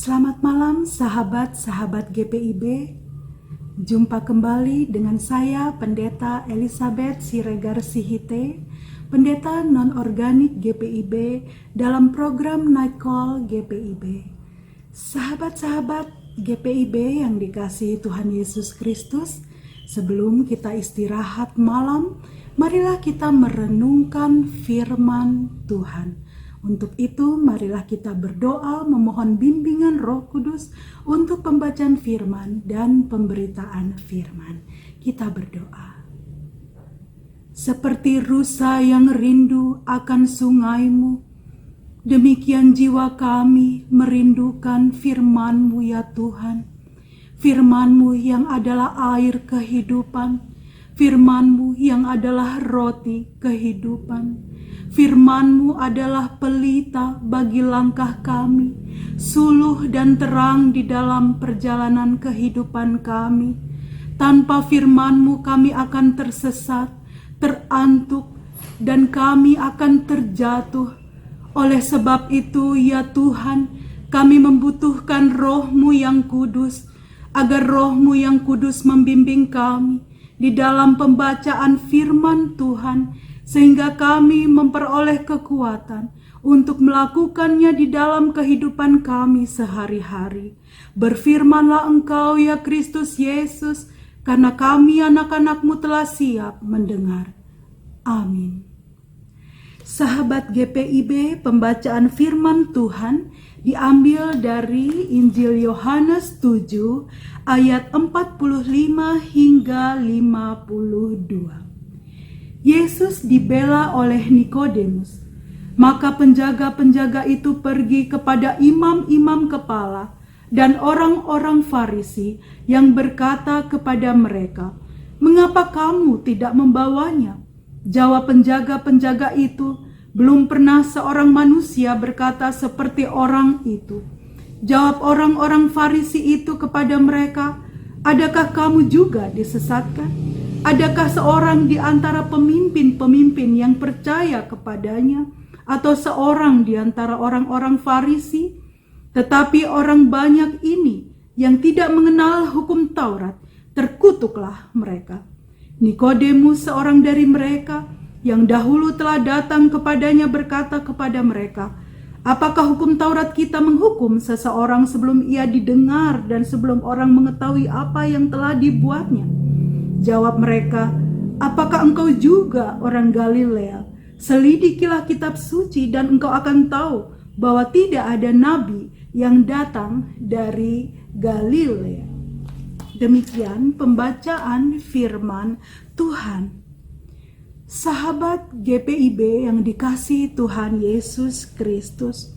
Selamat malam sahabat-sahabat GPIB. Jumpa kembali dengan saya Pendeta Elizabeth Siregar Sihite, Pendeta non-organik GPIB dalam program Night Call GPIB. Sahabat-sahabat GPIB yang dikasihi Tuhan Yesus Kristus, sebelum kita istirahat malam, marilah kita merenungkan firman Tuhan. Untuk itu, marilah kita berdoa memohon bimbingan Roh Kudus untuk pembacaan firman dan pemberitaan firman. Kita berdoa. Seperti rusa yang rindu akan sungaimu, demikian jiwa kami merindukan firman-Mu ya Tuhan. Firman-Mu yang adalah air kehidupan, firman-Mu yang adalah roti kehidupan. Firman-Mu adalah pelita bagi langkah kami, suluh dan terang di dalam perjalanan kehidupan kami. Tanpa firman-Mu kami akan tersesat, terantuk, dan kami akan terjatuh. Oleh sebab itu, ya Tuhan, kami membutuhkan Roh-Mu yang kudus, agar Roh-Mu yang kudus membimbing kami di dalam pembacaan firman Tuhan, sehingga kami memperoleh kekuatan untuk melakukannya di dalam kehidupan kami sehari-hari. Berfirmanlah Engkau ya Kristus Yesus, karena kami anak-anak-Mu telah siap mendengar. Amin. Sahabat GPIB, pembacaan firman Tuhan diambil dari Injil Yohanes 7 ayat 45 hingga 52. Yesus dibela oleh Nikodemus. Maka penjaga-penjaga itu pergi kepada imam-imam kepala dan orang-orang Farisi yang berkata kepada mereka, "Mengapa kamu tidak membawanya?" Jawab penjaga-penjaga itu, "Belum pernah seorang manusia berkata seperti orang itu." Jawab orang-orang Farisi itu kepada mereka, "Adakah kamu juga disesatkan? Adakah seorang di antara pemimpin-pemimpin yang percaya kepadanya, atau seorang di antara orang-orang Farisi? Tetapi orang banyak ini yang tidak mengenal hukum Taurat, terkutuklah mereka." Nikodemus, seorang dari mereka yang dahulu telah datang kepadanya, berkata kepada mereka, "Apakah hukum Taurat kita menghukum seseorang sebelum ia didengar dan sebelum orang mengetahui apa yang telah dibuatnya?" Jawab mereka, "Apakah engkau juga orang Galilea? Selidikilah kitab suci dan engkau akan tahu bahwa tidak ada nabi yang datang dari Galilea." Demikian pembacaan firman Tuhan. Sahabat GPIB yang dikasihi Tuhan Yesus Kristus,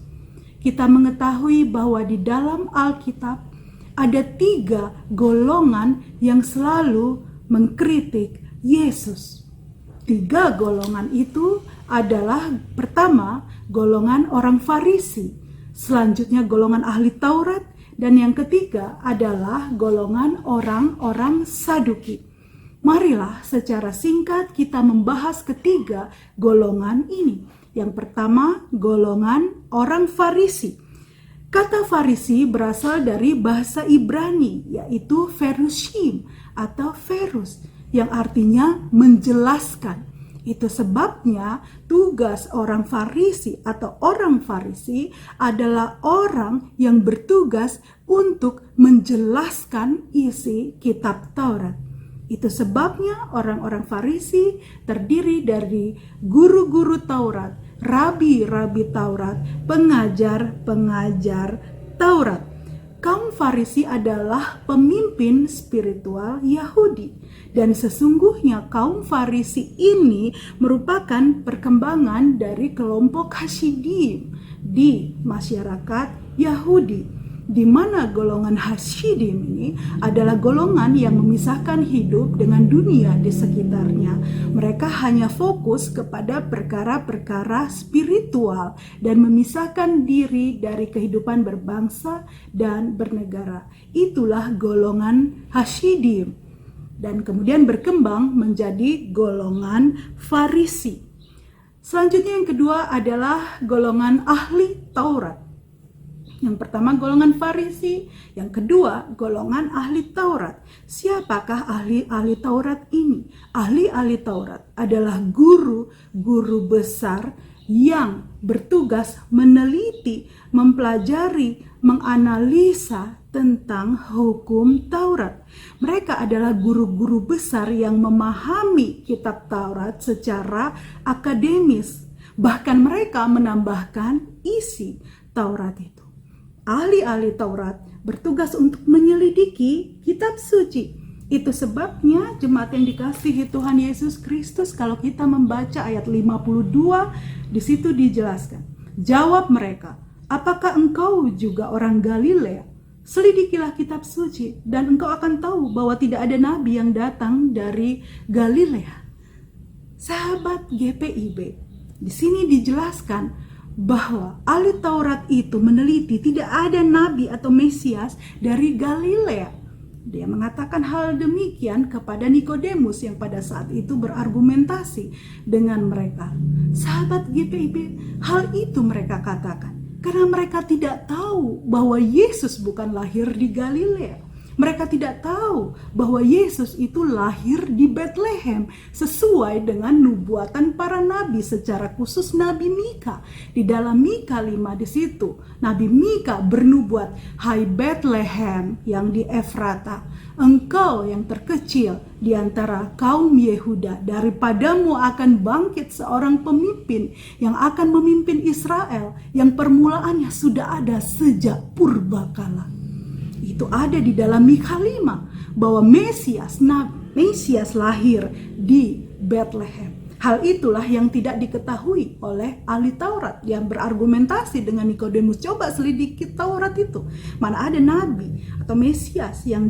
kita mengetahui bahwa di dalam Alkitab ada 3 golongan yang selalu mengkritik Yesus. 3 golongan itu adalah: pertama, golongan orang Farisi, selanjutnya golongan ahli Taurat, dan yang ketiga adalah golongan orang-orang Saduki. Marilah secara singkat kita membahas ketiga golongan ini. Yang pertama, golongan orang Farisi. Kata Farisi berasal dari bahasa Ibrani, yaitu ferushim atau ferus, yang artinya menjelaskan. Itu sebabnya tugas orang Farisi atau orang Farisi adalah orang yang bertugas untuk menjelaskan isi kitab Taurat. Itu sebabnya orang-orang Farisi terdiri dari guru-guru Taurat, rabi-rabi Taurat, pengajar-pengajar Taurat. Kaum Farisi adalah pemimpin spiritual Yahudi, dan sesungguhnya kaum Farisi ini merupakan perkembangan dari kelompok Hasidim di masyarakat Yahudi, di mana golongan Hasidim ini adalah golongan yang memisahkan hidup dengan dunia di sekitarnya. Mereka hanya fokus kepada perkara-perkara spiritual dan memisahkan diri dari kehidupan berbangsa dan bernegara. Itulah golongan Hasidim, dan kemudian berkembang menjadi golongan Farisi. Selanjutnya yang kedua adalah golongan ahli Taurat. Yang pertama golongan Farisi, yang kedua golongan ahli Taurat. Siapakah ahli-ahli Taurat ini? Ahli-ahli Taurat adalah guru-guru besar yang bertugas meneliti, mempelajari, menganalisa tentang hukum Taurat. Mereka adalah guru-guru besar yang memahami kitab Taurat secara akademis. Bahkan mereka menambahkan isi Taurat itu. Ahli-ahli Taurat bertugas untuk menyelidiki kitab suci. Itu sebabnya jemaat yang dikasihi Tuhan Yesus Kristus, kalau kita membaca ayat 52, di situ dijelaskan. Jawab mereka, apakah engkau juga orang Galilea? Selidikilah kitab suci dan engkau akan tahu bahwa tidak ada nabi yang datang dari Galilea. Sahabat GPIB, di sini dijelaskan bahwa ahli Taurat itu meneliti tidak ada nabi atau Mesias dari Galilea. Dia mengatakan hal demikian kepada Nikodemus yang pada saat itu berargumentasi dengan mereka. Sahabat GPIB, hal itu mereka katakan karena mereka tidak tahu bahwa Yesus bukan lahir di Galilea. Mereka tidak tahu bahwa Yesus itu lahir di Bethlehem sesuai dengan nubuatan para nabi, secara khusus Nabi Mika. Di dalam Mika 5 di situ, Nabi Mika bernubuat, "Hai Bethlehem yang di Efrata, engkau yang terkecil di antara kaum Yehuda, daripadamu akan bangkit seorang pemimpin yang akan memimpin Israel, yang permulaannya sudah ada sejak purbakala." Itu ada di dalam Mika 5 bahwa Mesias lahir di Bethlehem. Hal itulah yang tidak diketahui oleh ahli Taurat yang berargumentasi dengan Nikodemus. Coba selidiki Taurat itu. Mana ada nabi atau Mesias yang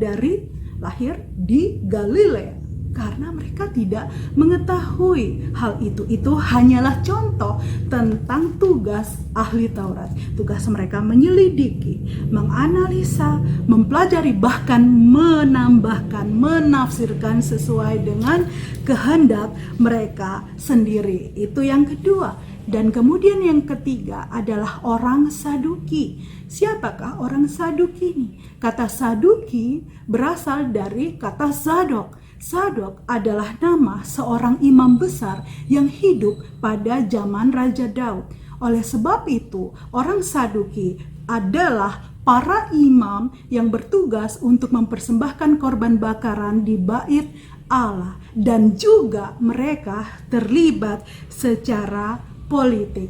lahir di Galilea? Karena mereka tidak mengetahui hal itu. Itu hanyalah contoh tentang tugas ahli Taurat. Tugas mereka menyelidiki, menganalisa, mempelajari, bahkan menambahkan, menafsirkan sesuai dengan kehendak mereka sendiri. Itu yang kedua. Dan kemudian yang ketiga adalah orang Saduki. Siapakah orang Saduki ini? Kata Saduki berasal dari kata Zadok. Zadok adalah nama seorang imam besar yang hidup pada zaman Raja Daud. Oleh sebab itu, orang Saduki adalah para imam yang bertugas untuk mempersembahkan korban bakaran di bait Allah, dan juga mereka terlibat secara politik.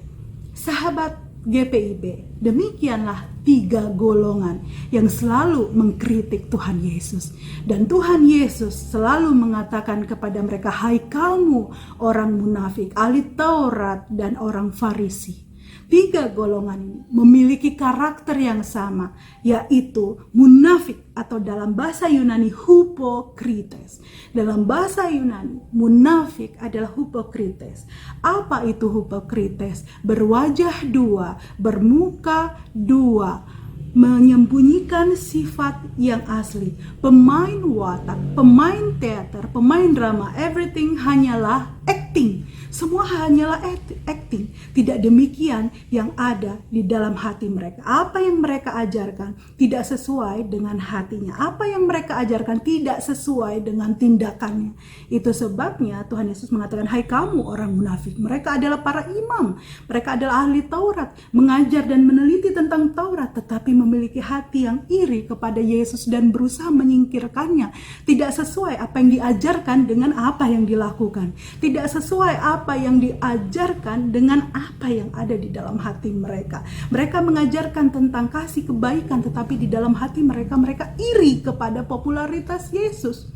Sahabat GPIB, demikianlah 3 golongan yang selalu mengkritik Tuhan Yesus. Dan Tuhan Yesus selalu mengatakan kepada mereka, "Hai kamu orang munafik, ahli Taurat dan orang Farisi." 3 golongan ini memiliki karakter yang sama, yaitu munafik, atau dalam bahasa Yunani hypocrites. Dalam bahasa Yunani, munafik adalah hypocrites. Apa itu hypocrites? Berwajah dua, bermuka dua, menyembunyikan sifat yang asli. Pemain watak, pemain teater, pemain drama, everything hanyalah acting. Semua hanyalah acting. Tidak demikian yang ada di dalam hati mereka. Apa yang mereka ajarkan tidak sesuai dengan hatinya. Apa yang mereka ajarkan tidak sesuai dengan tindakannya. Itu sebabnya Tuhan Yesus mengatakan, "Hai kamu orang munafik." Mereka adalah para imam. Mereka adalah ahli Taurat, mengajar dan meneliti tentang Taurat, tetapi memiliki hati yang iri kepada Yesus dan berusaha menyingkirkannya. Tidak sesuai apa yang diajarkan dengan apa yang dilakukan. Tidak sesuai apa yang diajarkan dengan apa yang ada di dalam hati mereka. Mereka mengajarkan tentang kasih, kebaikan, tetapi di dalam hati mereka iri kepada popularitas Yesus.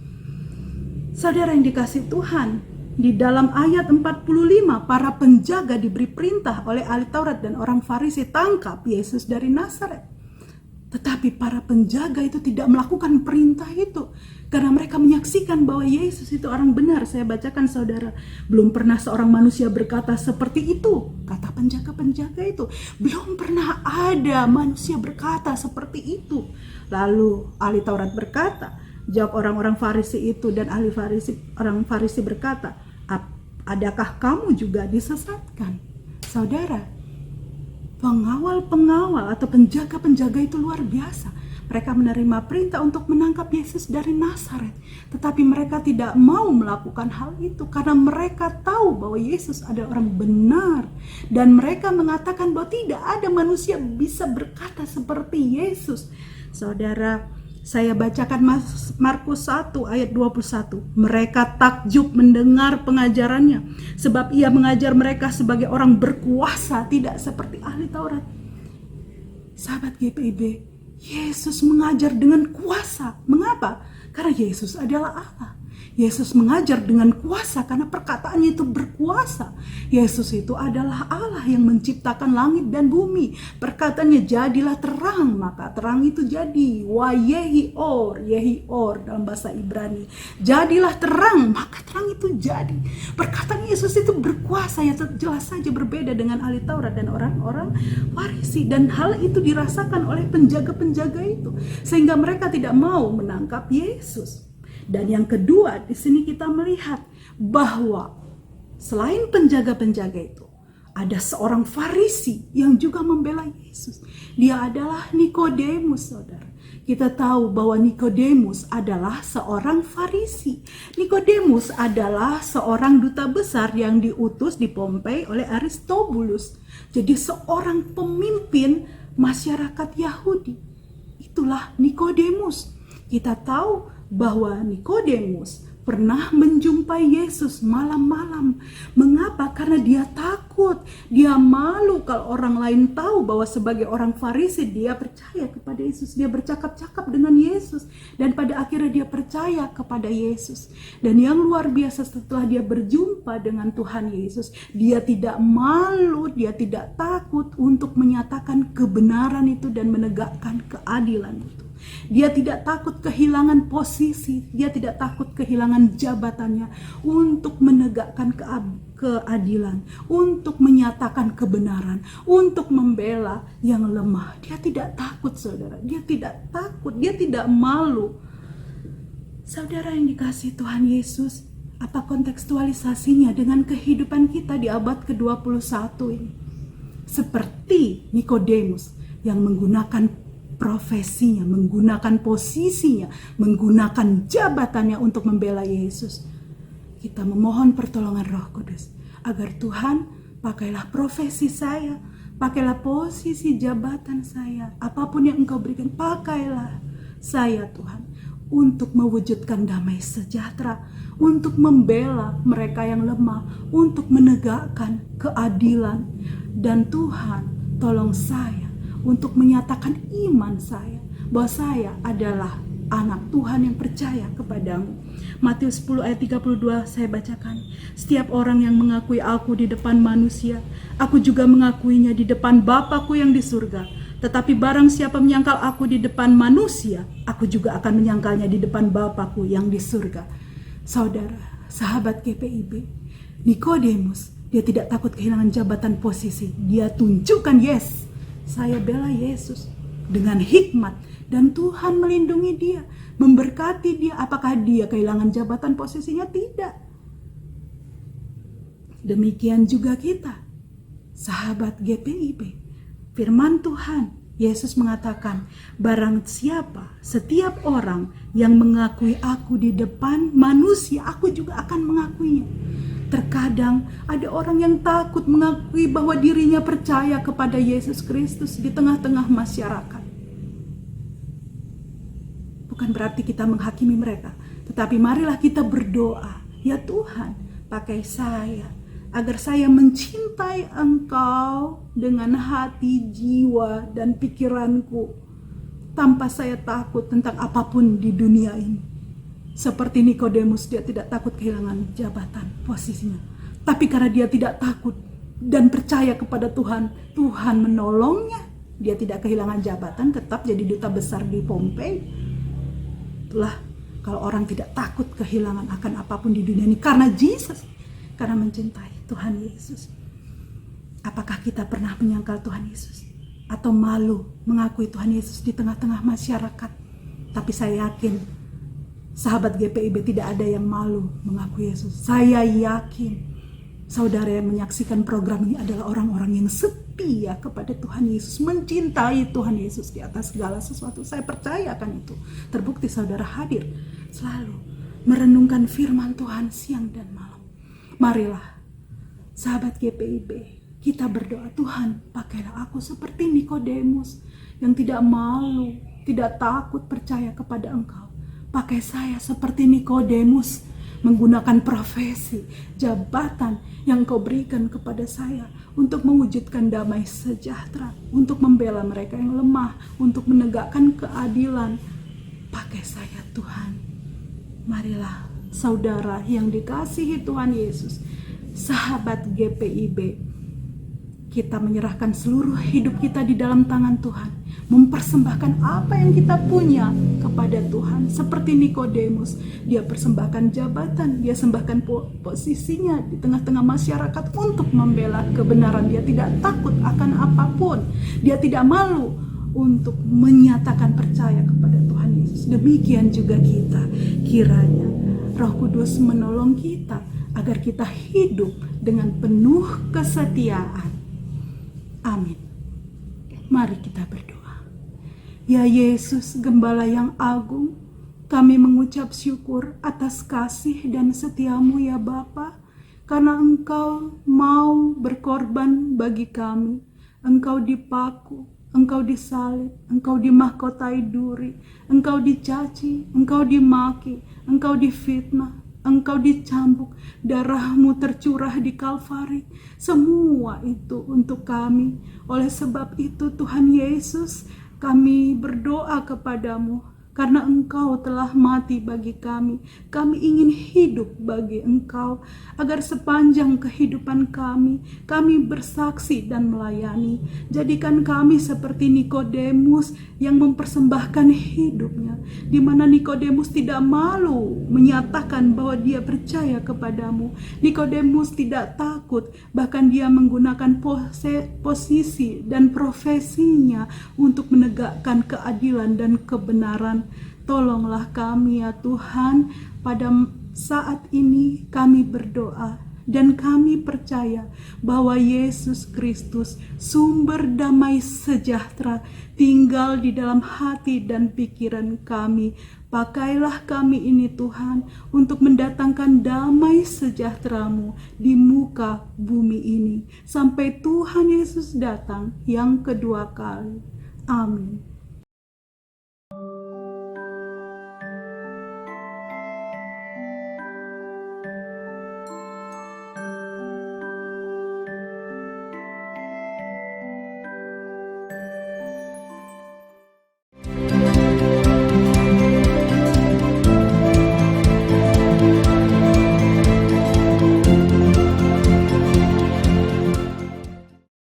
Saudara yang dikasihi Tuhan, di dalam ayat 45, para penjaga diberi perintah oleh ahli Taurat dan orang Farisi, "Tangkap Yesus dari Nazaret." Tetapi para penjaga itu tidak melakukan perintah itu, karena mereka menyaksikan bahwa Yesus itu orang benar. Saya bacakan saudara, belum pernah seorang manusia berkata seperti itu, kata penjaga-penjaga itu. Belum pernah ada manusia berkata seperti itu. Lalu ahli Taurat berkata, jawab orang-orang Farisi itu, dan orang Farisi berkata, "Adakah kamu juga disesatkan?" Saudara, pengawal-pengawal atau penjaga-penjaga itu luar biasa. Mereka menerima perintah untuk menangkap Yesus dari Nazaret, tetapi mereka tidak mau melakukan hal itu karena mereka tahu bahwa Yesus adalah orang benar, dan mereka mengatakan bahwa tidak ada manusia bisa berkata seperti Yesus. Saudara, saya bacakan Markus 1 ayat 21. Mereka takjub mendengar pengajarannya, sebab ia mengajar mereka sebagai orang berkuasa, tidak seperti ahli Taurat. Sahabat GPIB, Yesus mengajar dengan kuasa. Mengapa? Karena Yesus adalah Allah. Yesus mengajar dengan kuasa karena perkataannya itu berkuasa. Yesus itu adalah Allah yang menciptakan langit dan bumi. Perkataannya jadilah terang, maka terang itu jadi. Wa yehi or dalam bahasa Ibrani. Jadilah terang, maka terang itu jadi. Perkataan Yesus itu berkuasa, ya jelas saja berbeda dengan ahli Taurat dan orang-orang Farisi. Dan hal itu dirasakan oleh penjaga-penjaga itu, sehingga mereka tidak mau menangkap Yesus. Dan yang kedua, di sini kita melihat bahwa selain penjaga-penjaga itu, ada seorang Farisi yang juga membela Yesus. Dia adalah Nikodemus, saudara. Kita tahu bahwa Nikodemus adalah seorang Farisi. Nikodemus adalah seorang duta besar yang diutus di Pompei oleh Aristobulus. Jadi seorang pemimpin masyarakat Yahudi. Itulah Nikodemus. Kita tahu bahwa Nikodemus pernah menjumpai Yesus malam-malam. Mengapa? Karena dia takut, dia malu kalau orang lain tahu bahwa sebagai orang Farisi dia percaya kepada Yesus, dia bercakap-cakap dengan Yesus, dan pada akhirnya dia percaya kepada Yesus. Dan yang luar biasa, setelah dia berjumpa dengan Tuhan Yesus, dia tidak malu, dia tidak takut untuk menyatakan kebenaran itu dan menegakkan keadilan itu. Dia tidak takut kehilangan posisi, dia tidak takut kehilangan jabatannya untuk menegakkan keadilan, untuk menyatakan kebenaran, untuk membela yang lemah. Dia tidak takut, saudara. Dia tidak takut, dia tidak malu. Saudara yang dikasihi Tuhan Yesus, apa kontekstualisasinya dengan kehidupan kita di abad ke-21 ini? Seperti Nikodemus yang menggunakan profesinya, menggunakan posisinya, menggunakan jabatannya untuk membela Yesus. Kita memohon pertolongan Roh Kudus agar Tuhan, pakailah profesi saya, pakailah posisi jabatan saya, apapun yang Engkau berikan, pakailah saya Tuhan, untuk mewujudkan damai sejahtera, untuk membela mereka yang lemah, untuk menegakkan keadilan. Dan Tuhan, tolong saya untuk menyatakan iman saya bahwa saya adalah anak Tuhan yang percaya kepadamu. Matius 10 ayat 32 saya bacakan. Setiap orang yang mengakui aku di depan manusia, aku juga mengakuinya di depan Bapa-Ku yang di surga. Tetapi barang siapa menyangkal aku di depan manusia, aku juga akan menyangkalnya di depan Bapa-Ku yang di surga. Saudara, sahabat GPIB, Nikodemus, dia tidak takut kehilangan jabatan posisi. Dia tunjukkan, yes, saya bela Yesus dengan hikmat, dan Tuhan melindungi dia, memberkati dia. Apakah dia kehilangan jabatan posisinya? Tidak. Demikian juga kita, sahabat GPIB. Firman Tuhan, Yesus mengatakan, barang siapa, setiap orang yang mengakui aku di depan manusia, aku juga akan mengakuinya. Terkadang ada orang yang takut mengakui bahwa dirinya percaya kepada Yesus Kristus di tengah-tengah masyarakat. Bukan berarti kita menghakimi mereka, tetapi marilah kita berdoa, ya Tuhan, pakai saya agar saya mencintai Engkau dengan hati, jiwa, dan pikiranku, tanpa saya takut tentang apapun di dunia ini. Seperti Nikodemus, dia tidak takut kehilangan jabatan, posisinya. Tapi karena dia tidak takut dan percaya kepada Tuhan, Tuhan menolongnya. Dia tidak kehilangan jabatan, tetap jadi duta besar di Pompei. Itulah kalau orang tidak takut kehilangan akan apapun di dunia ini karena Yesus, karena mencintai Tuhan Yesus. Apakah kita pernah menyangkal Tuhan Yesus? Atau malu mengakui Tuhan Yesus di tengah-tengah masyarakat? Tapi saya yakin, sahabat GPIB, tidak ada yang malu mengaku Yesus. Saya yakin Saudara yang menyaksikan program ini adalah orang-orang yang setia kepada Tuhan Yesus, mencintai Tuhan Yesus di atas segala sesuatu. Saya percaya akan itu. Terbukti saudara hadir selalu merenungkan firman Tuhan siang dan malam. Marilah sahabat GPIB, kita berdoa, Tuhan pakailah aku seperti Nikodemus yang tidak malu, tidak takut percaya kepada Engkau. Pakai saya seperti Nikodemus, menggunakan profesi, jabatan yang Kau berikan kepada saya untuk mewujudkan damai sejahtera, untuk membela mereka yang lemah, untuk menegakkan keadilan. Pakai saya Tuhan. Marilah saudara yang dikasihi Tuhan Yesus, sahabat GPIB, kita menyerahkan seluruh hidup kita di dalam tangan Tuhan, mempersembahkan apa yang kita punya kepada Tuhan. Seperti Nikodemus, dia persembahkan jabatan, dia sembahkan posisinya di tengah-tengah masyarakat untuk membela kebenaran. Dia tidak takut akan apapun, dia tidak malu untuk menyatakan percaya kepada Tuhan Yesus. Demikian juga kita, kiranya Roh Kudus menolong kita agar kita hidup dengan penuh kesetiaan. Amin. Mari kita berdoa. Ya Yesus, Gembala yang agung, kami mengucap syukur atas kasih dan setiamu ya Bapa, karena Engkau mau berkorban bagi kami. Engkau dipaku, Engkau disalib, Engkau dimahkotai duri, Engkau dicaci, Engkau dimaki, Engkau difitnah, Engkau dicambuk, darah-Mu tercurah di Kalvari. Semua itu untuk kami. Oleh sebab itu Tuhan Yesus, kami berdoa kepadamu, karena Engkau telah mati bagi kami. Kami ingin hidup bagi Engkau, agar sepanjang kehidupan kami bersaksi dan melayani. Jadikan kami seperti Nikodemus yang mempersembahkan hidupnya, di mana Nikodemus tidak malu menyatakan bahwa dia percaya kepadamu. Nikodemus tidak takut, bahkan dia menggunakan posisi dan profesinya untuk menegakkan keadilan dan kebenaran. Tolonglah kami ya Tuhan, pada saat ini kami berdoa dan kami percaya bahwa Yesus Kristus, sumber damai sejahtera, tinggal di dalam hati dan pikiran kami. Pakailah kami ini Tuhan untuk mendatangkan damai sejahtera-Mu di muka bumi ini sampai Tuhan Yesus datang yang kedua kali. Amin.